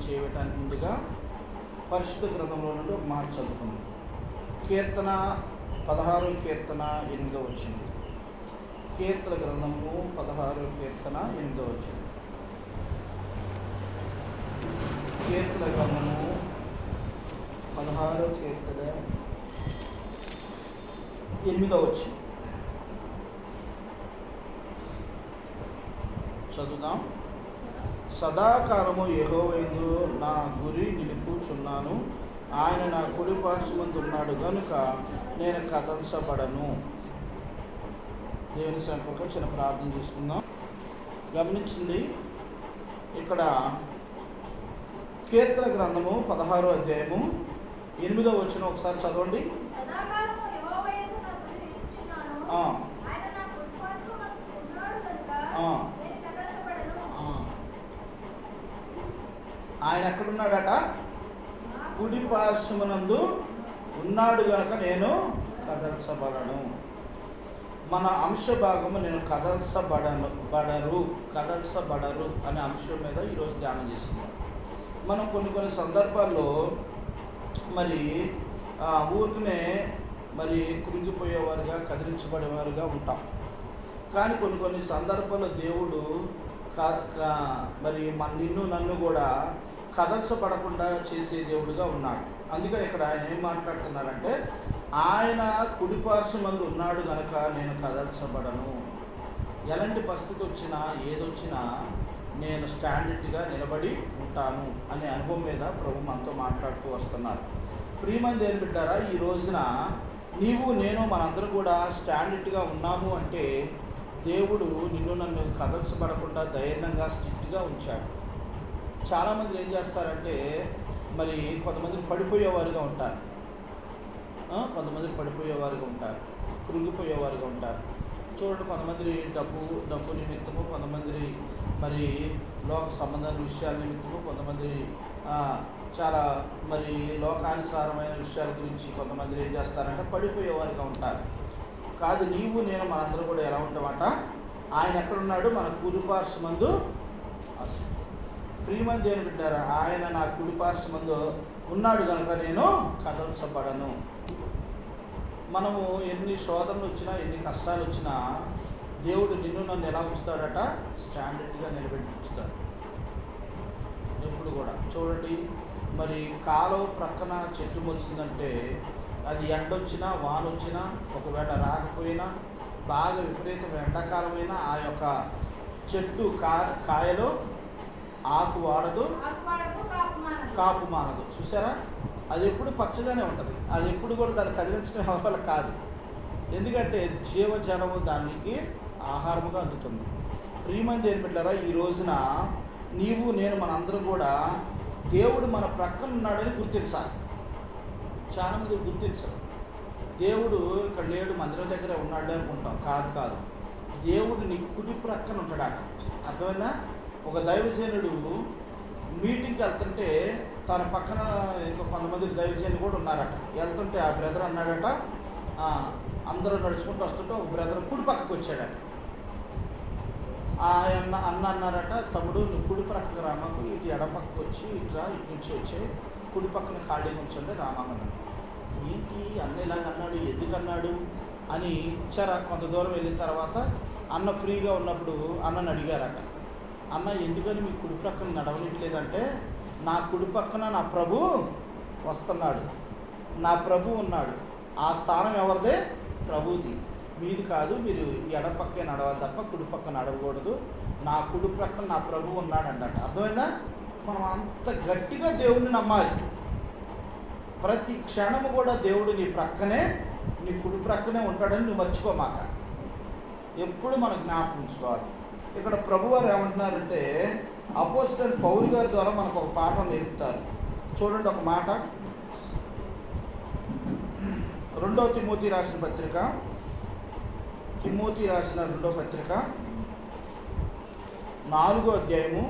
చేయటానికి ముందుగా పరిశుద్ధ గ్రంథంలో నుండి ఒక మాట చదువుకున్నాం. కీర్తన 16 కీర్తన 8 వచ్చింది. కీర్తన గ్రంథము 16 కీర్తన 8 వచ్చింది. కీర్తన గ్రంథము 16 కీర్తన 8 వచ్చింది. చదువుదాం. సదాకాలము యెహోవాయందు నా గురి నిలుపుచున్నాను. ఆయన నా కుడి పార్శ్వమందు ఉన్నాడు గనుక నేను కదల్చబడను. దేవుని సంకల్పంలో చిన్న ప్రార్థన చేసుకుందాం. గమనించింది ఇక్కడ కీర్తన గ్రంథము 16వ అధ్యాయము 8వ వచనం ఒకసారి చదవండి. ఆయన ఎక్కడున్నాడట? కుడి పార్శ్వమునందు ఉన్నాడు గనక నేను కదల్చబడను. మన అంశ భాగము నేను కదల్చబడరు అనే అంశం మీద ఈరోజు ధ్యానం చేసుకున్నాం. మనం కొన్ని సందర్భాల్లో మరి ఊరికనే మరి కృంగిపోయేవారుగా కదిలించబడేవారుగా ఉంటాం. కానీ కొన్ని సందర్భాల్లో దేవుడు మరి నిన్ను నన్ను కూడా కదల్చబడకుండా చేసే దేవుడుగా ఉన్నాడు. అందుకని ఇక్కడ ఆయన ఏం మాట్లాడుతున్నారంటే, ఆయన కుడిపార్శ్వమందు ఉన్నాడు కనుక నేను కదల్చబడను. ఎలాంటి పరిస్థితి వచ్చినా ఏదొచ్చినా నేను స్టాండర్డ్గా నిలబడి ఉంటాను అనే అనుభవం మీద ప్రభు మనతో మాట్లాడుతూ వస్తున్నారు. ప్రియమైన దేవుని బిడ్డారా, ఈ రోజున నీవు నేను మనందరం కూడా స్టాండర్డ్గా ఉన్నాము అంటే దేవుడు నిన్ను నన్ను కదల్చబడకుండా ధైర్యంగా స్ట్రిక్ట్గా ఉంచాడు. చాలామంది ఏం చేస్తారంటే మరి కొంతమంది పడిపోయేవారుగా ఉంటారు, కృంగిపోయేవారుగా ఉంటారు. చూడండి, కొంతమంది డబ్బు నిమిత్తము, కొంతమంది మరి లోక సంబంధమైన విషయాల నిమిత్తము, కొంతమంది చాలా మరి లోకానుసారమైన విషయాల గురించి కొంతమంది ఏం చేస్తారంటే పడిపోయేవారుగా ఉంటారు. కాదు, నీవు నేను మనందరూ కూడా ఎలా ఉంటామంట? ఆయన ఎక్కడున్నాడు? మన కుడిపార్శ్వమందు. ప్రియమైన దేవుని బిడ్డారా, ఆయన నా కుడిపార్శ్వమందు ఉన్నాడు కనుక నేను కదల్చబడను. మనము ఎన్ని శోధనలు వచ్చినా, ఎన్ని కష్టాలు వచ్చినా దేవుడు నిన్ను నన్ను ఎలా ఉంచుతాడట? స్టాండర్డ్గా నిలబెట్టి ఉంచుతాడు ఎప్పుడు కూడా. చూడండి, మరి కాలువ ప్రక్కన చెట్టు మొలిసిందంటే అది ఎండొచ్చినా వానొచ్చినా ఒకవేళ రాకపోయినా బాగా విపరీతమైన ఎండాకాలమైనా ఆ యొక్క చెట్టు కాయలో ఆకు వాడదు, కాపు మానదు. చూసారా? అది ఎప్పుడు పచ్చగానే ఉంటుంది. అది ఎప్పుడు కూడా దాన్ని కదిలించడం వల్ల కాదు. ఎందుకంటే జీవజలము దానికి ఆహారముగా అందుతుంది. ప్రియమైన దేవుని బిడ్డలారా, ఈ రోజున నీవు నేను మనందరం కూడా దేవుడు మన ప్రక్కన ఉన్నాడని గుర్తించాలి. చాలామంది గుర్తించరు. దేవుడు ఇక్కడ లేడు, మందిరం దగ్గర ఉన్నాడు అనుకుంటాం. కాదు, దేవుడు నీ కుడి ప్రక్కన ఉంటాడట. అర్థమైందా? ఒక దైవజనుడు మీటింగ్కి వెళ్తుంటే తన పక్కన ఇంకా కొంతమంది దైవజనులు కూడా ఉన్నారట. వెళ్తుంటే ఆ బ్రదర్ అన్నాడట, అందరూ నడుచుకుంటూ వస్తుంటే ఒక బ్రదర్ కుడి పక్కకు వచ్చాడట. ఆయన అన్నారట, తమ్ముడు నువ్వు కుడి పక్కకు రామాకు, ఇటు ఎడం పక్కకు వచ్చి ఇటు నుంచి వచ్చే, కుడి పక్కన ఖాళీగా ఉంచండి రామామన్నాడు. ఏంటి అన్న ఇలాగ అన్నాడు, ఎందుకన్నాడు అని కొంత దూరం వెళ్ళిన తర్వాత అన్న ఫ్రీగా ఉన్నప్పుడు అన్నని అడిగారట, అన్న ఎందుకని మీ కుడి పక్కన నడవనిట్లేదంటే, నా కుడి పక్కన నా ప్రభు వస్తున్నాడు, నా ప్రభు ఉన్నాడు. ఆ స్థానం ఎవరిదే? ప్రభుది, మీది కాదు. మీరు ఎడం పక్కే నడవాలి తప్ప కుడి పక్క నడవకూడదు. నా కుడి పక్కన నా ప్రభు ఉన్నాడు అన్నట్టు. అర్థమైందా? మనం అంత గట్టిగా దేవుడిని నమ్మాలి. ప్రతి క్షణము కూడా దేవుడు నీ ప్రక్కనే, నీ కుడి ప్రక్కనే ఉంటాడని నువ్వు మర్చిపోమాక. ఎప్పుడు మనం జ్ఞాపకం ఉంచుకోవాలి. ఇక్కడ ప్రభువారు ఏమంటున్నారంటే, అపోస్తలుడైన పౌలు గారి ద్వారా మనకు ఒక పాఠం నేర్పుతారు. చూడండి ఒక మాట, 2వ తిమోతి రాసిన పత్రిక, తిమోతి రాసిన 2వ పత్రిక 4వ అధ్యాయము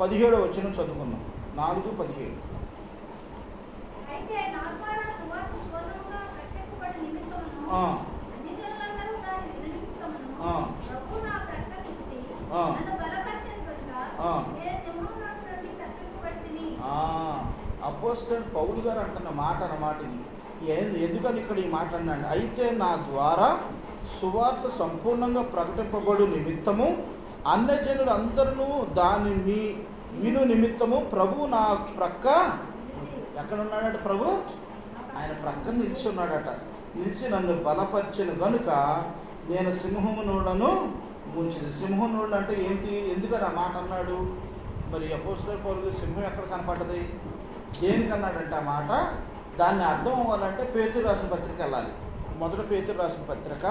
17వ వచనం చదువుకుందాం. 4:17. అపోస్తలుడైన పౌలు గారు అంటున్న మాట అన్నమాట ఇది. ఎందుకని ఇక్కడ ఈ మాట అన్నాడు? అయితే నా ద్వారా సువార్త సంపూర్ణంగా ప్రకటింపబడు నిమిత్తము అన్యజనులు అందరూ దాని విను నిమిత్తము ప్రభు నా ప్రక్క ఎక్కడ ఉన్నాడట? ప్రభు ఆయన ప్రక్కన నిలిచి ఉన్నాడట. నిలిచి నన్ను బలపరిచిన గనుక నేను సింహమునులను ముంచింది. సింహమునుడు అంటే ఏంటి? ఎందుకని ఆ మాట అన్నాడు? మరి అపోస్తలుడైన పౌలు సింహం ఎక్కడ కనపడ్డది? దేనికన్నాడంటే ఆ మాట? దాన్ని అర్థం అవ్వాలంటే పేతురు రాసిన పత్రిక వెళ్ళాలి. మొదట పేతురు రాసిన పత్రిక,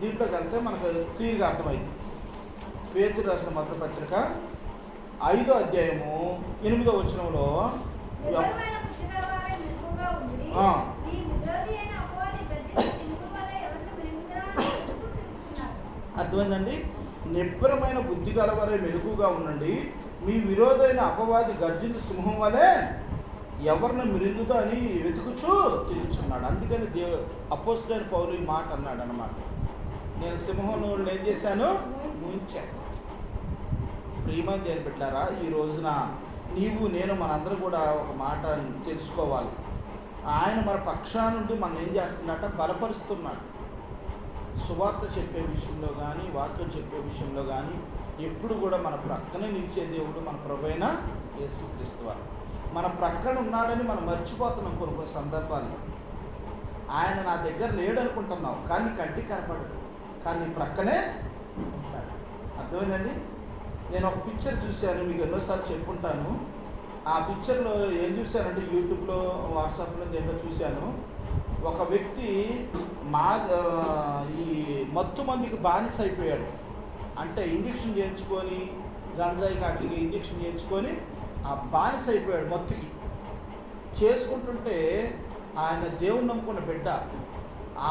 దీంట్లోకి వెళ్తే మనకు క్లియర్గా అర్థమైంది. పేతురు రాసిన మొదటి పత్రిక 5వ అధ్యాయము 8వ వచనంలో అర్థమైందండి. నిబ్బరమైన బుద్ధి గలవారే మెలకుగా ఉండండి, మీ విరోధైన అపవాది గర్జించు సింహం వలె ఎవరిని మిరింగుతో అని వెతుకుచూ తిరుగుచున్నాడు. అందుకని అపోస్తలుడైన పౌలు ఈ మాట అన్నాడు అన్నమాట. నేను సింహం ఏం చేశాను? ముంచాను. ప్రియమైన దేని పెట్టారా, ఈ రోజున నీవు నేను మనందరూ కూడా ఒక మాట తెలుసుకోవాలి. ఆయన మన పక్షానుండి మనం ఏం చేస్తున్నట్ట? బలపరుస్తున్నాడు. సువార్త చెప్పే విషయంలో కానీ, వాక్యం చెప్పే విషయంలో కానీ ఎప్పుడు కూడా మన ప్రక్కనే నిలిచే దేవుడు మన ప్రభువైన యేసుక్రీస్తు వారు. మన ప్రక్కన ఉన్నాడని మనం మర్చిపోతున్నాం కొన్ని సందర్భాల్లో. ఆయన నా దగ్గర లేడు అనుకుంటున్నావు, కానీ కంటికి కనపడడు, కానీ ప్రక్కనే ఉంటాడు. అర్థమైందండి? నేను ఒక పిక్చర్ చూశాను, మీకు ఎన్నోసార్లు చెప్పుకుంటాను. ఆ పిక్చర్లో ఏం చూశానంటే యూట్యూబ్లో, వాట్సాప్లో దేంట్లో చూశాను. ఒక వ్యక్తి ఈ మత్తు మందికి బానిస అయిపోయాడు. అంటే ఇంజక్షన్ చేయించుకొని, గంజాయి కాటికి ఇంజక్షన్ చేయించుకొని ఆ బానిస అయిపోయాడు మత్తుకి. చేసుకుంటుంటే ఆయన దేవుడు నమ్ముకున్న బిడ్డ,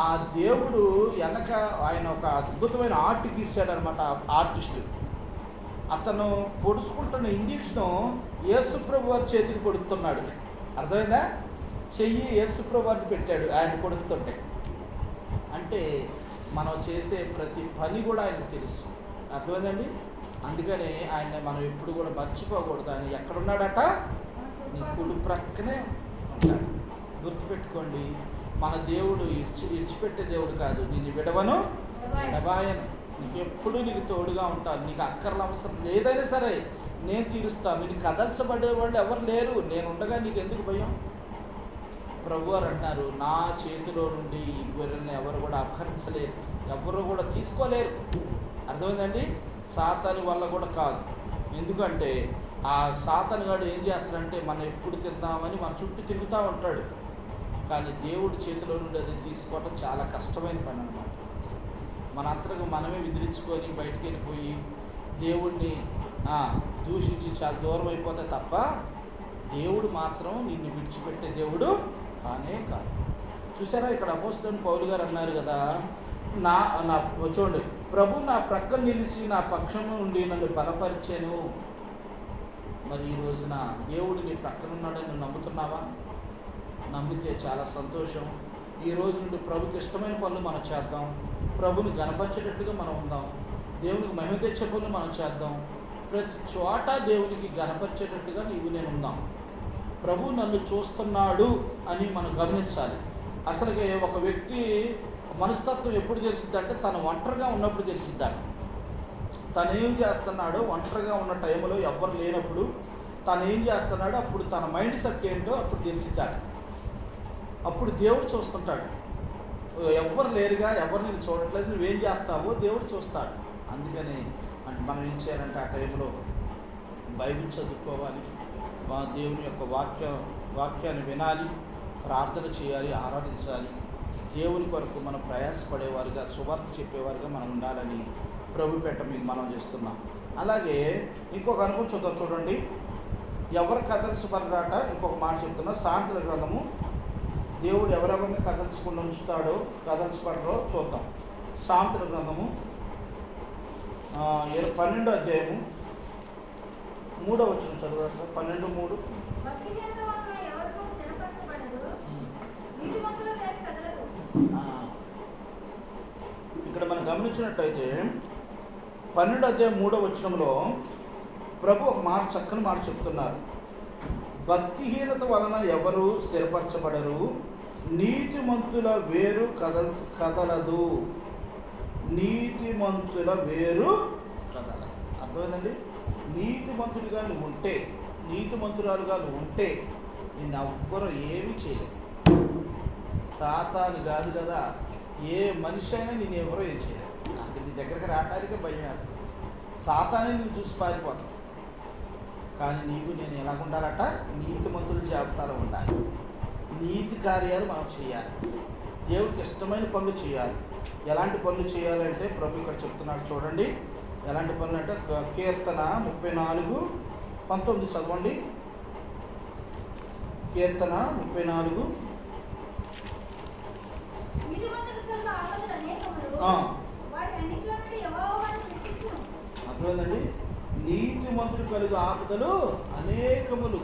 ఆ దేవుడు వెనక ఆయన ఒక అద్భుతమైన ఆర్ట్ గీసాడనమాట. ఆర్టిస్టు అతను పొడుచుకుంటున్న ఇంజక్షను యేసుప్రభు వారి చేతికి పొడుస్తున్నాడు. అర్థమైందా? చెయ్యి యేసుప్రభు వారికి పెట్టాడు ఆయన పొడుస్తుంటే. అంటే మనం చేసే ప్రతి పని కూడా ఆయనకు తెలుసు. అర్థమైందండి? అందుకని ఆయన మనం ఎప్పుడు కూడా మర్చిపోకూడదు. ఆయన ఎక్కడున్నాడట? నీ కుడి ప్రక్కనే ఉంటాడు. గుర్తుపెట్టుకోండి, మన దేవుడు ఇడిచిపెట్టే దేవుడు కాదు. నేను విడవను ఎడబాయను, నీకు ఎప్పుడు నీకు తోడుగా ఉంటాను. నీకు అక్కర్ల అవసరం ఏదైనా సరే నేను తీరుస్తాను. నీకు కదల్చబడే వాళ్ళు ఎవరు లేరు, నేను ఉండగా నీకు ఎందుకు భయం? ప్రభు వారు అంటున్నారు, నా చేతిలో నుండి ఈ గొర్రెల్ని ఎవరు కూడా అపహరించలేరు, ఎవరు కూడా తీసుకోలేరు. అర్థమైందండి? సాతాను వల్ల కూడా కాదు. ఎందుకంటే ఆ సాతాను గాడు ఏం చేస్తాడంటే మనం ఎప్పుడు తిందామని మన చుట్టూ తిరుగుతూ ఉంటాడు. కానీ దేవుడి చేతిలో నుండి అది తీసుకోవటం చాలా కష్టమైన పని అన్నమాట. మన అంతకు మనమే విదిరించుకొని బయటికి వెళ్ళిపోయి దేవుడిని దూషించి చాలా దూరం అయిపోతే తప్ప దేవుడు మాత్రం నిన్ను విడిచిపెట్టే దేవుడు కానే కాదు. చూసారా, ఇక్కడ అపోస్తలుడైన పౌలు గారు అన్నారు కదా, నా చూడండి, ప్రభు నా ప్రక్కన నిలిచి నా పక్షం నుండి నన్ను బలపరిచాను. మరి ఈ రోజున దేవుడు నీ ప్రక్కన ఉన్నాడని నువ్వు నమ్ముతున్నావా? నమ్మితే చాలా సంతోషం. ఈ రోజు నుండి ప్రభుకి ఇష్టమైన పనులు మనం చేద్దాం, ప్రభుని గణపరిచేటట్లుగా మనం ఉందాం, దేవునికి మహిమ తెచ్చే పనులు మనం చేద్దాం. ప్రతి చోట దేవునికి గణపరిచేటట్లుగా నీవు నేను ఉందాం. ప్రభు నన్ను చూస్తున్నాడు అని మనం గమనించాలి. అసలు ఒక వ్యక్తి మనస్తత్వం ఎప్పుడు తెలిసిద్దంటే తను ఒంటరిగా ఉన్నప్పుడు తెలిసిద్దాడు. తను ఏం చేస్తున్నాడో ఒంటరిగా ఉన్న టైంలో ఎవ్వరు లేనప్పుడు తను ఏం చేస్తున్నాడో అప్పుడు తన మైండ్ సెట్ ఏంటో అప్పుడు తెలిసిద్దాడు. అప్పుడు దేవుడు చూస్తుంటాడు. ఎవ్వరు లేరుగా, ఎవరు నేను చూడట్లేదు, నువ్వేం చేస్తావో దేవుడు చూస్తాడు. అందుకని మనం ఏం చేయాలంటే ఆ టైంలో బైబిల్ చదువుకోవాలి, దేవుని యొక్క వాక్యాన్ని వినాలి, ప్రార్థన చేయాలి, ఆరాధించాలి. దేవుని కొరకు మనం ప్రయాసపడేవారుగా, సువార్త చెప్పేవారుగా మనం ఉండాలని ప్రభుపేట మీకు మనం చేస్తున్నాం. అలాగే ఇంకొక అనుభవం చూడండి, ఎవరు కదల్చబడరాట. ఇంకొక మాట చెప్తున్నా, సామెతల గ్రంథము. దేవుడు ఎవరెవరిని కదల్చకుండా ఉంచుతాడో, కదల్చబడరో చూద్దాం. సామెతల గ్రంథము 12వ అధ్యాయము 3వ వచనం చదవడం. 12:3. ఇక్కడ మనం గమనించినట్టయితే 12వ అధ్యాయం 3వ వచనంలో ప్రభు ఒక మాట, చక్కని మాట చెప్తున్నారు. భక్తిహీనత వలన ఎవరు స్థిరపరచబడరు, నీతిమంతుల వేరు కదలదు. నీతిమంతుల వేరు కదలదు. అర్థమైందండి? నీతిమంతుడిగా నువ్వు ఉంటే, నీతిమంతురాలుగా నువ్వు ఉంటే నిన్ను ఎవ్వరు ఏమీ చేయలేదు. సాతాను కాదు కదా, ఏ మనిషి అయినా నేను ఎవరో ఏం చేయలేదు. అది నీ దగ్గరికి రావడానికి భయం వేస్తుంది. సాతానే నేను చూసి పారిపోతాను. కానీ నీకు నేను ఎలా ఉండాలట? నీతిమంతుల జాబితాలో ఉండాలి. నీతి కార్యాలు మనం చేయాలి. దేవుడికి ఇష్టమైన పనులు చేయాలి. ఎలాంటి పనులు చేయాలంటే ప్రభు ఇక్కడ చెప్తున్నాడు చూడండి. ఎలాంటి పనులు అంటే కీర్తన 34:19 చదవండి. కీర్తన 34. అర్థమైందండి? నీతిమంతుడు కలుగు ఆపదలు అనేకములు.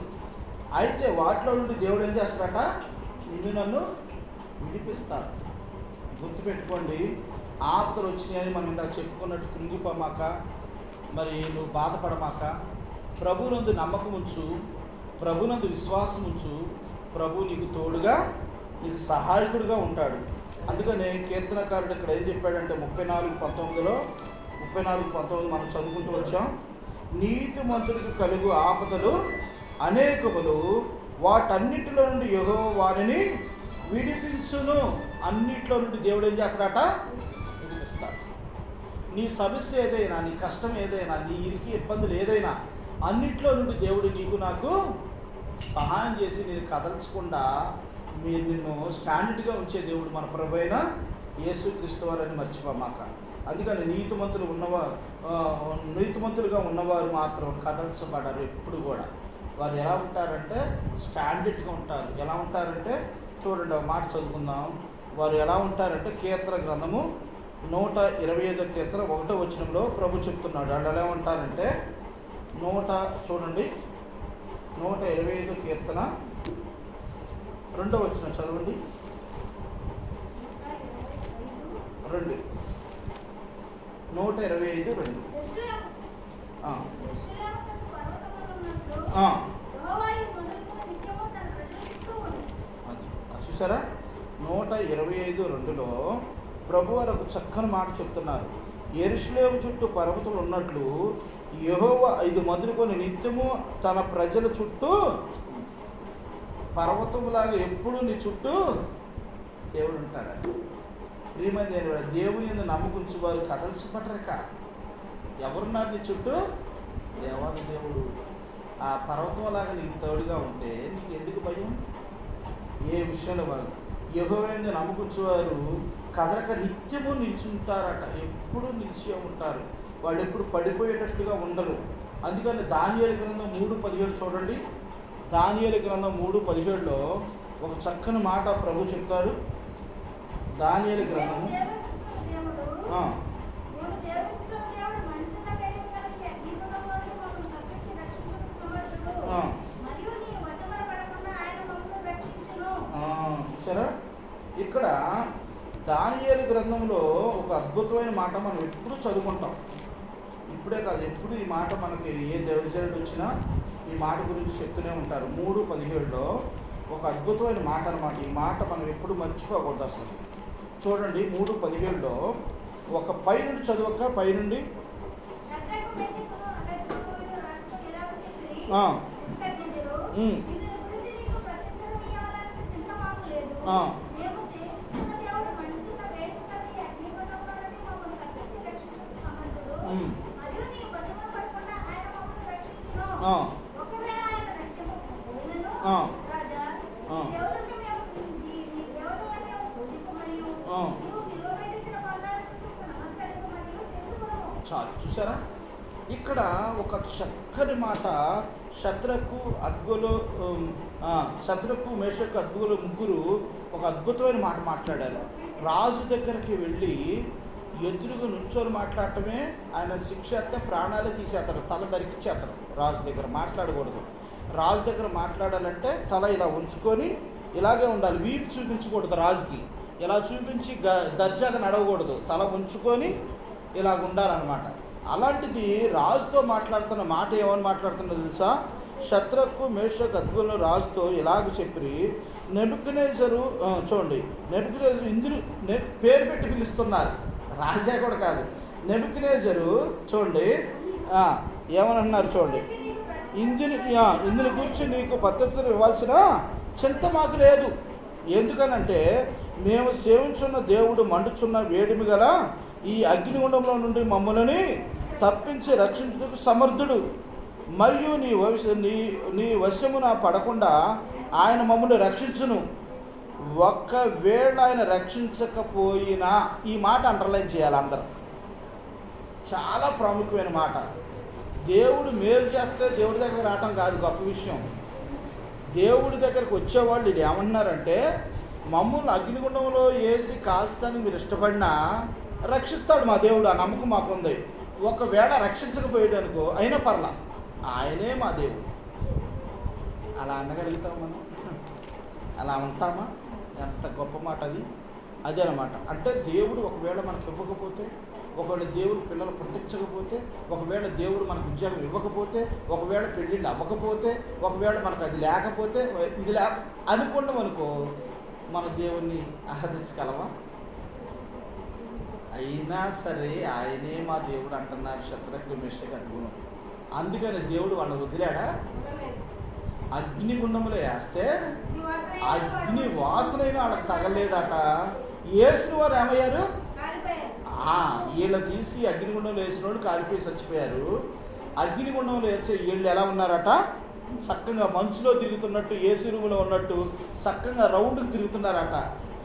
అయితే వాటిలో నుండి దేవుడు ఏం చేస్తాడట? నిన్ను నన్ను విడిపిస్తాడు. గుర్తుపెట్టుకోండి, ఆపదలు వచ్చినాయని మనం ఇందాక చెప్పుకున్నట్టు కృంగిపోమాక, మరి నువ్వు బాధపడమాక, ప్రభునందు నమ్మకం ఉంచు, ప్రభునందు విశ్వాసం ఉంచు. ప్రభు నీకు తోడుగా, నీకు సహాయకుడిగా ఉంటాడు. అందుకనే కీర్తనకారుడు ఇక్కడ ఏం చెప్పాడంటే 34:19 మనం చదువుకుంటూ వచ్చాం. నీతిమంతుడికి కలుగు ఆపదలు అనేకములు, వాటన్నిటిలో నుండి యెహోవా వారిని విడిపించును. అన్నిట్లో నుండి దేవుడు ఏం చేస్తాడట? విడిపిస్తాడు. నీ సమస్య ఏదైనా, నీ కష్టం ఏదైనా, నీ ఇరికి ఇబ్బందులు ఏదైనా, అన్నిట్లో నుండి దేవుడు నీకు నాకు సహాయం చేసి నేను కదల్చకుండా నిన్ను స్టాండర్డ్గా ఉంచే దేవుడు మన ప్రభువైన యేసుక్రీస్తు వారని మర్చిపోమాక. అందుకని నీతిమంతులుగా ఉన్నవారు మాత్రం కదల్చబడరు ఎప్పుడు కూడా. వారు ఎలా ఉంటారంటే స్టాండర్డ్గా ఉంటారు. ఎలా ఉంటారంటే చూడండి, ఒక మాట చదువుకుందాం. వారు ఎలా ఉంటారంటే కీర్తన గ్రంథము 125 కీర్తన 1వ వచనంలో ప్రభు చెప్తున్నాడు. వాళ్ళు ఎలా ఉంటారంటే చూడండి 125 కీర్తన 2వ వచనం చదవండి. 125:2. చూసారా? 125:2లో ప్రభు వారు ఒక చక్కని మాట చెప్తున్నారు. యెరూషలేము చుట్టూ పర్వతములు ఉన్నట్లు యెహోవా ఇది మొదలుకొని నిత్యము తన ప్రజల చుట్టూ, పర్వతములాగా ఎప్పుడు నీ చుట్టూ దేవుడు ఉంటాడు. ప్రియమైన దేవుని యందు నమ్మకుంచు వారు కదల్చబడరక. ఎవరున్నారు నీ చుట్టూ? దేవాది దేవుడు. ఆ పర్వతంలాగా నీకు తోడుగా ఉంటే నీకు ఎందుకు భయం? ఏ విషయంలో వాళ్ళు యెహోవా యందు నమ్మకుంచువారు కదలక నిత్యము నిలిచుంటారట. ఎప్పుడు నిలిచి ఉంటారు. వాళ్ళు ఎప్పుడు పడిపోయేటట్లుగా ఉండరు. అందుకని దానియేలు గ్రంథం 3:17 చూడండి. దానియేలు గ్రంథం 3:17లో ఒక చక్కని మాట ప్రభు చెప్తారు. దానియేలు గ్రంథము చూసారా? ఇక్కడ దానియేలు గ్రంథంలో ఒక అద్భుతమైన మాట మనం ఎప్పుడు చదువుకుంటాం. ఇప్పుడే కాదు, ఎప్పుడు ఈ మాట మనకి ఏ దైవజనుడు వచ్చినా ఈ మాట గురించి చెప్తూనే ఉంటారు. 3:17లో ఒక అద్భుతమైన మాట అన్నమాట. ఈ మాట మనం ఎప్పుడు మర్చిపోకూడదు అసలు. చూడండి 3:17లో ఒక పైనుండి చదవక, పైనుండి చాలు. చూసారా? ఇక్కడ ఒక చక్కని మాట. శద్రకు మేషకు అద్గులు ముగ్గురు ఒక అద్భుతమైన మాట మాట్లాడారు. రాజు దగ్గరికి వెళ్ళి ఎదురుగా నుంచొని మాట్లాడటమే ఆయన శిక్షేస్తే ప్రాణాలే తీసేస్తారు, తల నరికిచ్చేస్తారు. రాజు దగ్గర మాట్లాడకూడదు. రాజు దగ్గర మాట్లాడాలంటే తల ఇలా ఉంచుకొని ఇలాగే ఉండాలి. వీపు చూపించకూడదు రాజుకి. ఇలా చూపించి దర్జాగా నడవకూడదు. తల ఉంచుకొని ఇలాగ ఉండాలన్నమాట. అలాంటిది రాజుతో మాట్లాడుతున్న మాట ఏమని మాట్లాడుతున్నా తెలుసా? శత్రకు మేషకు అద్భుతంలో రాజుతో ఇలాగ చెప్పి నెబుకద్నెజరు చూడండి, నెబుకద్నెజరు ఇందుని పేరు పెట్టి పిలుస్తున్నారు, రాజా కూడా కాదు. నెబుకద్నెజరు చూడండి ఏమనంటున్నారు చూడండి, ఇందుని గురించి నీకు పద్ధతులు ఇవ్వాల్సిన చింత మాకు లేదు. ఎందుకనంటే మేము సేవించున్న దేవుడు మండుచున్న వేడిమి గల ఈ అగ్నిగుండంలో నుండి మమ్మల్ని తప్పించి రక్షించుటకు సమర్థుడు. మరియు నీ వశమున పడకుండా ఆయన మమ్మల్ని రక్షించును. ఒక్కవేళ ఆయన రక్షించకపోయినా, ఈ మాట అండర్లైన్ చేయాలి అందరూ, చాలా ప్రాముఖ్యమైన మాట. దేవుడు మేలు చేస్తే దేవుడి దగ్గర రావటం కాదు గొప్ప విషయం. దేవుడి దగ్గరకు వచ్చేవాళ్ళు ఇది ఏమన్నారంటే, మమ్మల్ని అగ్నిగుండంలో వేసి కాల్చడానికి మీరు ఇష్టపడినా రక్షిస్తాడు మా దేవుడు, ఆ నమ్మకం మాకుంది. ఒకవేళ రక్షించకపోయేటనుకో అయినా పర్లా, ఆయనే మా దేవుడు. అలా అనగలుగుతాం మనం? అలా ఉంటామా? ఎంత గొప్ప మాట అది. అదే అన్నమాట. అంటే దేవుడు ఒకవేళ మనకు ఇవ్వకపోతే, ఒకవేళ దేవుడు పిల్లలు పుట్టించకపోతే, ఒకవేళ దేవుడు మనకు ఉద్యోగం ఇవ్వకపోతే, ఒకవేళ పెళ్ళిళ్ళు అవ్వకపోతే, ఒకవేళ మనకు అది లేకపోతే, ఇది అనుకున్నాం అనుకో, మన దేవుణ్ణి ఆరాధించగలమా? అయినా సరే ఆయనే మా దేవుడు అంటున్నారు శత్రుఘ్న మేషకు అద్భుతం. అందుకని దేవుడు వాళ్ళని వదిలాడా? అగ్నిగుండంలో వేస్తే అగ్ని వాసనైనా వాళ్ళకి తగలేదట. యేసు వారు ఏమయ్యారు? వీళ్ళు తీసి అగ్నిగుండంలో వేసినోడు కాలిపోయి చచ్చిపోయారు. అగ్నిగుండంలో వేసే వీళ్ళు ఎలా ఉన్నారట? చక్కగా మంచులో తిరుగుతున్నట్టు, ఏసీ రూములో ఉన్నట్టు చక్కగా రౌండ్కి తిరుగుతున్నారట.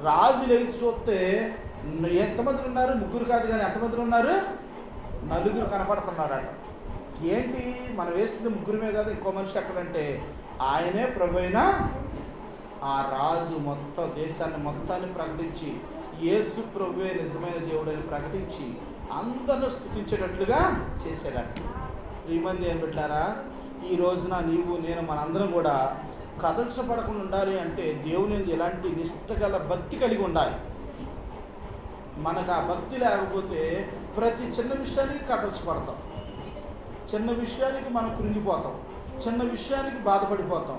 రాజు లేచి చూస్తే ఎంతమంది ఉన్నారు? ముగ్గురు కాదు కానీ ఎంతమంది ఉన్నారు? నలుగురు కనపడుతున్నారట. ఏంటి, మనం వేసింది ముగ్గురమే కాదు, ఇంకో మనిషి ఎక్కడంటే ఆయనే ప్రభు అయిన ఆ రాజు మొత్తం దేశాన్ని మొత్తాన్ని ప్రకటించి యేసు ప్రభువే నిజమైన దేవుడని ప్రకటించి అందరూ స్తుతించేటట్లుగా చేసేటట్టు. ప్రియమంది ఏం పెట్టారా, ఈ రోజున నీవు నేను మనందరం కూడా కదల్చబడకుండా ఉండాలి అంటే దేవుని ఎలాంటి నిష్ఠగల భక్తి కలిగి ఉండాలి. మనకు ఆ భక్తి లేకపోతే ప్రతి చిన్న విషయానికి కదల్చబడతాం, చిన్న విషయానికి మనం కృంగిపోతాం, చిన్న విషయానికి బాధపడిపోతాం.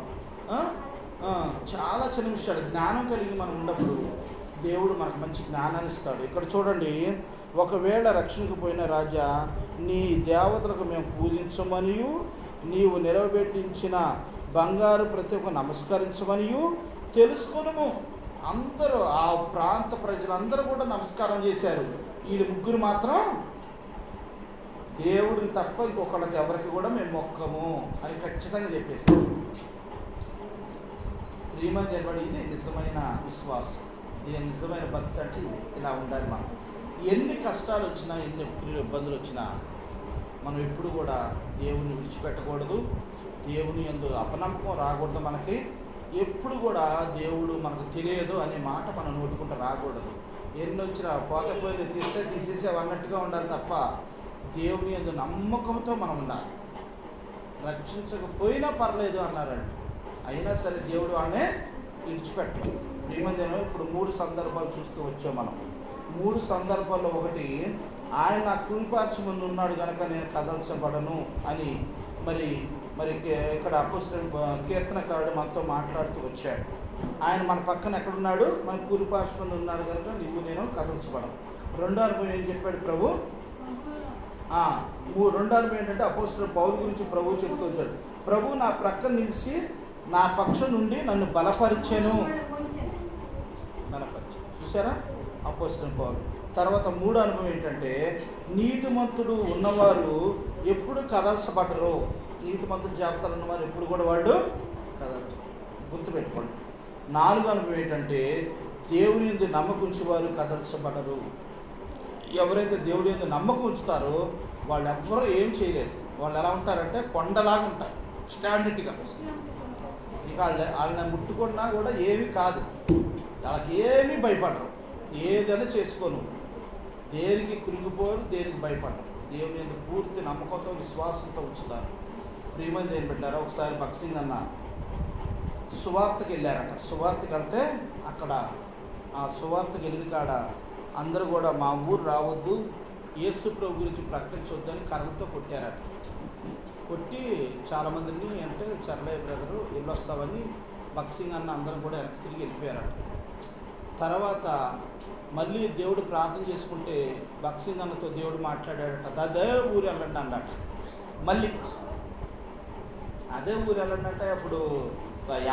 చాలా చిన్న విషయాలు జ్ఞానం కలిగి మనం ఉన్నప్పుడు దేవుడు మనకు మంచి జ్ఞానాన్ని ఇస్తాడు. ఇక్కడ చూడండి, ఒకవేళ రక్షణకు పోయిన రాజా, నీ దేవతలకు మేము పూజించమనియు నీవు నిలబెట్టించిన బంగారు ప్రతి ఒక్క నమస్కరించమనియు తెలుసుకొనుము. అందరూ ఆ ప్రాంత ప్రజలందరూ కూడా నమస్కారం చేశారు. వీళ్ళు ముగ్గురు మాత్రం దేవుడికి తప్ప ఇంకొకళ్ళకి ఎవరికి కూడా మేము మొక్కము అని ఖచ్చితంగా చెప్పేశారు. ప్రియమంది అనబడి ఇది నిజమైన విశ్వాసం, ఇది నిజమైన భక్తి. అంటే ఇలా ఉండాలి. మనం ఎన్ని కష్టాలు వచ్చినా, ఎన్ని ఇబ్బందులు వచ్చినా మనం ఎప్పుడు కూడా దేవుని విడిచిపెట్టకూడదు. దేవుని యందు అపనమ్మకం రాకూడదు. మనకి ఎప్పుడు కూడా దేవుడు మనకు తెలియదు అనే మాట మనం నోటుకుంటూ రాకూడదు. ఎన్ని వచ్చినా పోతే తీస్తే తీసేసేవి అన్నట్టుగా ఉండాలి తప్ప దేవుని యందు నమ్మకంతో మనం ఉండాలి. రక్షించకపోయినా పర్లేదు అన్నారండి, అయినా సరే దేవుడు వాళ్ళనే విడిచిపెట్టలేదు. ఏమందేనో ఇప్పుడు 3 సందర్భాలు చూస్తూ వచ్చాం మనం. 3 సందర్భాల్లో ఒకటి, ఆయన కుడిపార్శ్వమందు ఉన్నాడు కనుక నేను కదల్చబడను అని మరి ఇక్కడ అపోస్తలుడు కీర్తనకారుడు మనతో మాట్లాడుతూ వచ్చాడు. ఆయన మన పక్కన ఎక్కడున్నాడు? మన కుడిపార్శ్వమందు ఉన్నాడు కనుక నీవు నేను కదల్చబడను. రెండో అనుభవం ఏం చెప్పాడు ప్రభు? రెండో అనుభవం ఏంటంటే అపోస్తలుడు పౌలు గురించి ప్రభు చెప్తూ వచ్చాడు. ప్రభు నా ప్రక్కన నిలిచి నా పక్షం నుండి నన్ను బలపరిచాను. చూసారా అపోస్తలుడు పౌలు. తర్వాత 3వ అనుభవం ఏంటంటే నీతిమంతుడు ఉన్నవారు ఎప్పుడు కదల్చబడరు. నీతిమంతుడు జాబితాలు ఉన్నవారు ఎప్పుడు కూడా వాళ్ళు కదల్చు, గుర్తుపెట్టుకోండి. 4వ అనుభవం ఏంటంటే దేవుని యందు నమ్మకం ఉంచేవారు కదల్చబడరు. ఎవరైతే దేవుడి యందు నమ్మకం ఉంచుతారో వాళ్ళు ఎవ్వరూ ఏం చేయలేరు. వాళ్ళు ఎలా ఉంటారంటే కొండలాగా ఉంటారు, స్టాండర్డ్గా. ఇక వాళ్ళని ముట్టుకున్నా కూడా ఏమీ కాదు, వాళ్ళకి ఏమీ భయపడరు. ఏదైనా చేసుకోను, దేనికి కృంగిపోరు, దేనికి భయపడరు. దేవుని యందు పూర్తి నమ్మకంతో విశ్వాసంతో ఉంచుతారు. ప్రియమంది ఏం పెట్టారో, ఒకసారి భక్సింగ్ అన్న సువార్తకి వెళ్ళారట. సువార్తకి వెళ్తే అక్కడ ఆ సువార్తకి వెళ్ళిన కాడ అందరూ కూడా మా ఊరు రావద్దు, యేసు ప్రభు గురించి ప్రకటించొద్దని కర్రలతో కొట్టారట. కొట్టి చాలామందిని అంటే చర్లయ్య బ్రదరు వెళ్ళొస్తావని బక్సింగ్ అన్న అందరం కూడా వెనక్కి తిరిగి వెళ్ళిపోయారట. తర్వాత మళ్ళీ దేవుడు ప్రార్థన చేసుకుంటే బక్సింగ్ అన్నతో దేవుడు మాట్లాడాడట, అదే ఊరు వెళ్ళండి అన్నట. మళ్ళీ అదే ఊరు వెళ్ళండి అంటే అప్పుడు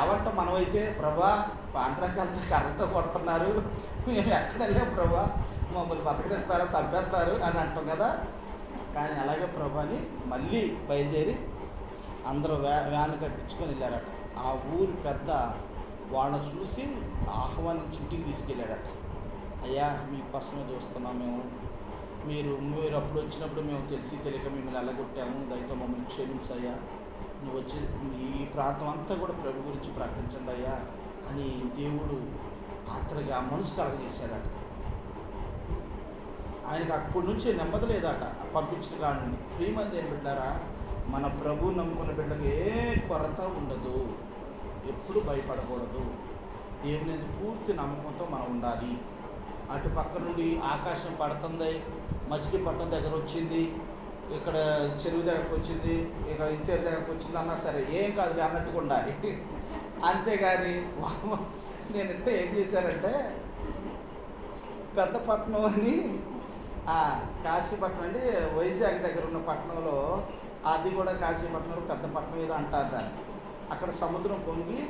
ఏమంట మనమైతే ప్రభా పాండ్రాకంతా కర్రతో కొడుతున్నారు, మేము ఎక్కడ వెళ్ళాం ప్రభా, మమ్మల్ని బతకరిస్తారా చంపేస్తారు అని అంటాం కదా. కానీ అలాగే ప్రభాని మళ్ళీ బయలుదేరి అందరూ వ్యాన్ కట్టించుకొని వెళ్ళారట. ఆ ఊరి పెద్ద వాళ్ళని చూసి ఆహ్వానించి ఇంటికి తీసుకెళ్ళాడట. అయ్యా మీకోసమే చూస్తున్నాం మేము, మీరు అప్పుడు వచ్చినప్పుడు మేము తెలియక మిమ్మల్ని వెళ్ళగొట్టాము, దయతో మమ్మల్ని క్షమించయ్యా, నువ్వు వచ్చి ఈ ప్రాంతం అంతా కూడా ప్రభు గురించి ప్రకటించండి అయ్యా అని దేవుడు ఆత్రగా మనసు కలగజేశాడట. ఆయనకు అప్పటి నుంచి నెమ్మది లేదట పంపించిన కాడి నుండి. ప్రియమంది ఏం బిడ్డారా, మన ప్రభు నమ్ముకున్న బిడ్డకు ఏ కొరత ఉండదు, ఎప్పుడు భయపడకూడదు, దేవుని పూర్తి నమ్మకంతో మనం ఉండాలి. అటు పక్క నుండి ఆకాశం పడుతుంది, మచిలీపట్నం దగ్గర వచ్చింది, ఇక్కడ చెరువు దగ్గరకు వచ్చింది, ఇక ఇంతేరు దగ్గరకు వచ్చింది అన్నా సరే ఏం కాదు అన్నట్టుగా ఉండాలి. అంతేగాని నేను ఇంత ఏం చేశారంటే పెద్దపట్నం అని కాశీపట్నం అంటే వైజాగ్ దగ్గర ఉన్న పట్టణంలో, అది కూడా కాశీపట్నంలో పెద్ద పట్టణం ఏదో అంటారు దాన్ని. అక్కడ సముద్రం పొంగి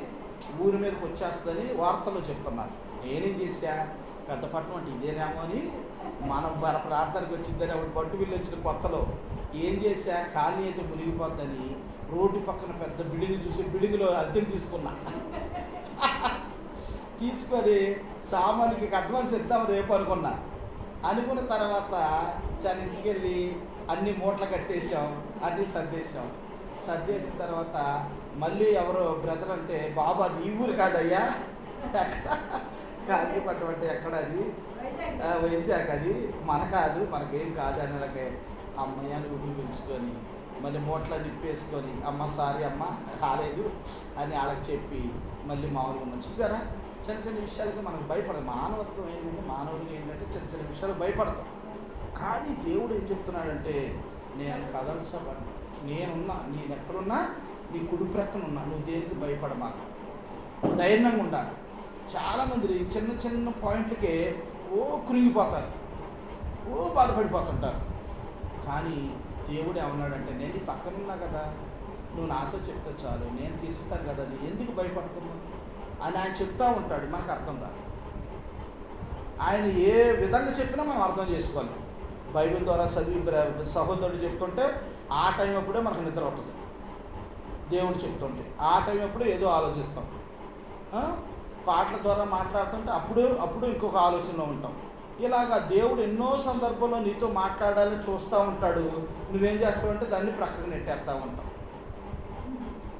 ఊరి మీదకి వచ్చేస్తుందని వార్తలు చెప్తున్నారు. నేనేం చేశా, పెద్ద పట్టణం అంటే ఇదేనేమో అని మన ప్రాంతానికి వచ్చిందని అప్పుడు పట్టు బిల్లు వచ్చిన కొత్తలో ఏం చేశా, ఖాళీ అయితే మునిగిపోద్దని రోడ్డు పక్కన పెద్ద బిల్డింగ్ చూసి బిల్డింగ్లో అద్దెకు తీసుకున్నా. తీసుకొని సామాన్యుకి అడ్వాన్స్ ఇద్దాం రేపు అనుకున్న తర్వాత చాలా ఇంటికి వెళ్ళి అన్ని మూటలు కట్టేసాం, అన్నీ సర్దేసిన తర్వాత మళ్ళీ ఎవరో బ్రదర్ అంటే, బాబు అది ఈ ఊరు కాదయ్యా, కాశీపట్నం అంటే ఎక్కడ అది, వైజాగ్, అది మన కాదు, మనకేం కాదు అని అలాగే అమ్మయ్యని ఊపిరి పిలుచుకొని మళ్ళీ మూటలు నిప్పేసుకొని అమ్మ సారీ అమ్మ రాలేదు అని వాళ్ళకి చెప్పి మళ్ళీ మామూలుగా ఉన్నాం. చూసారా, చిన్న చిన్న విషయాలకి మనకు భయపడదు. మానవత్వం ఏంటంటే, మానవుడికి ఏంటంటే చిన్న చిన్న విషయాలు భయపడతాం. కానీ దేవుడు ఏం చెప్తున్నాడంటే, నేను కదల్చబడి నేను ఎక్కడున్నా నీ కుడి ప్రక్కన ఉన్నా, నువ్వు దేనికి భయపడమాక, ధైర్యంగా ఉండాలి. చాలామంది చిన్న చిన్న పాయింట్లకే కృంగిపోతారు, బాధపడిపోతుంటారు. కానీ దేవుడు ఏమన్నాడంటే, నేను నీ పక్కన ఉన్నా కదా, నువ్వు నాతో చెప్తే చాలు, నేను తీరుస్తాను కదా, నీ ఎందుకు భయపడుతున్నావు అని ఆయన చెప్తూ ఉంటాడు. మనకు అర్థం కాదు. ఆయన ఏ విధంగా చెప్పినా మనం అర్థం చేసుకోవాలి. బైబిల్ ద్వారా చదివి సహోదరుడు చెప్తుంటే ఆ టైం అప్పుడే మనకు నిద్ర అవుతుంది. దేవుడు చెప్తుంటే ఆ టైం అప్పుడు ఏదో ఆలోచిస్తాం. పాటల ద్వారా మాట్లాడుతుంటే అప్పుడు ఇంకొక ఆలోచనలో ఉంటాం. ఇలాగా దేవుడు ఎన్నో సందర్భాల్లో నీతో మాట్లాడాలని చూస్తూ ఉంటాడు. నువ్వేం చేస్తావంటే దాన్ని ప్రక్కన నెట్టేస్తూ ఉంటావు.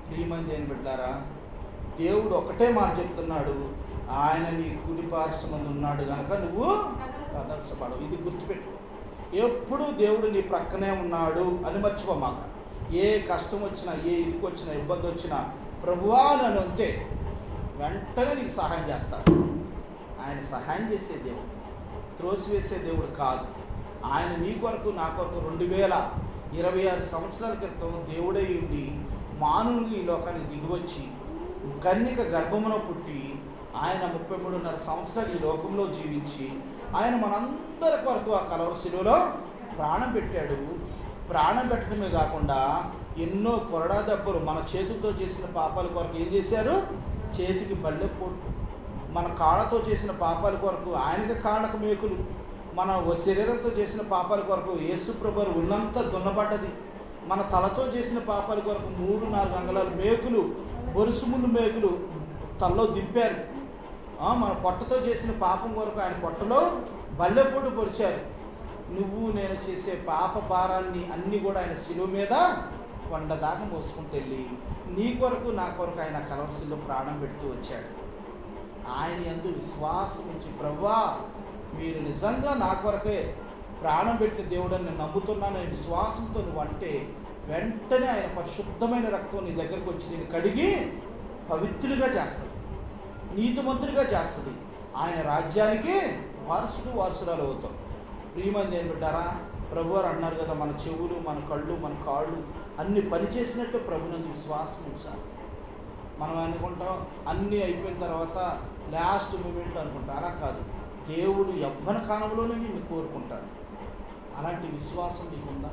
ప్రియమైన బిడ్డలారా, దేవుడు ఒకటే మాట చెప్తున్నాడు, ఆయన నీ కుడి పార్శ్వమందు ఉన్నాడు కనుక నువ్వు కదల్చబడవు. ఇది గుర్తుపెట్టు. ఎప్పుడు దేవుడు నీ ప్రక్కనే ఉన్నాడు అని మర్చిపోమాక. ఏ కష్టం వచ్చినా, ఏ ఇరుకు వచ్చినా, ఇబ్బంది వచ్చినా, ప్రభువా నన్ను అంతే, వెంటనే నీకు సహాయం చేస్తాడు. ఆయన సహాయం చేసే దేవుడు, త్రోసివేసే దేవుడు కాదు. ఆయన నీ కొరకు నా కొరకు 2026 సంవత్సరాల క్రితం దేవుడై ఉండి మానవునికి ఈ లోకానికి దిగివచ్చి కన్యక గర్భమున పుట్టి ఆయన 33.5 సంవత్సరాలు ఈ లోకంలో జీవించి ఆయన మనందరి కొరకు ఆ కలవరి శిలువలో ప్రాణం పెట్టాడు. ప్రాణం పెట్టడమే కాకుండా ఎన్నో కొరడా దెబ్బలు మన చేతులతో చేసిన పాపాల కొరకు ఏం చేశారు, చేతికి బల్లెపోటు, మన కాళ్ళతో చేసిన పాపాల కొరకు ఆయనకి కాళ్ళకు మేకులు, మన శరీరంతో చేసిన పాపాల కొరకు యేసు ప్రభువు ఉన్నంత దున్నబడ్డది, మన తలతో చేసిన పాపాల కొరకు 3-4 అంగుళాల మేకులు, బొరుసుముళ్ళు మేకులు తలలో దింపారు. మన పొట్టతో చేసిన పాపం కొరకు ఆయన పొట్టలో బల్లెపోటు పొడిచారు. నువ్వు నేను చేసే పాప భారాన్ని అన్నీ కూడా ఆయన శిలువ మీద కొండ దాకా మోసుకుంటూ వెళ్ళి నీ కొరకు నా కొరకు ఆయన కలవరి శిలువలో ప్రాణం పెడుతూ వచ్చాడు. ఆయన యందు విశ్వాసం ఉంచి, ప్రభువా మీరు నిజంగా నా కొరకే ప్రాణం పెట్టిన దేవుడని నేను నమ్ముతున్నాను అనే విశ్వాసంతో నువ్వు అంటే వెంటనే ఆయన పరిశుద్ధమైన రక్తం నీ దగ్గరకు వచ్చి నేను కడిగి పవిత్రులుగా చేస్తుంది, నీతిమంతుడిగా చేస్తుంది. ఆయన రాజ్యానికి వారసురాలు అవుతాం. ప్రియమైన బిడ్డారా, ప్రభువారు అన్నారు కదా, మన చెవులు, మన కళ్ళు, మన కాళ్ళు, అన్ని పని చేసినట్టు ప్రభునందు విశ్వాసం ఉంచాలి. మనం అనుకుంటాం అన్నీ అయిపోయిన తర్వాత లాస్ట్ మూమెంట్ అనుకుంటాం. అలా కాదు. దేవుడు యవ్వన కాలంలోనే నిన్ను కోరుకుంటాడు. అలాంటి విశ్వాసం నీకుందా?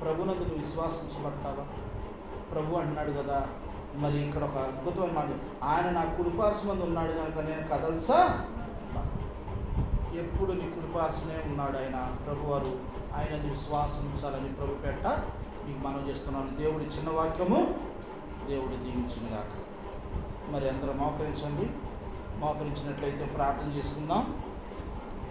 ప్రభునందు నువ్వు విశ్వాసించబడతావా? ప్రభు అంటున్నాడు కదా, మరి ఇక్కడ ఒక అద్భుతమైన మాట, ఆయన నా కుడిపార్శ్వమందు ఉన్నాడు కనుక నేను కదల్సా. ఎప్పుడు నీ కుడిపార్శ్వనే ఉన్నాడు ఆయన ప్రభువారు. ఆయన విశ్వాసించాలని ప్రభు పెట్ట మీకు మనం చేస్తున్నాను. దేవుడి చిన్న వాక్యము దేవుడు దీవించునుగాక. మరి అందరూ మోకరించండి. మోకరించినట్లయితే ప్రార్థన చేసుకుందాం.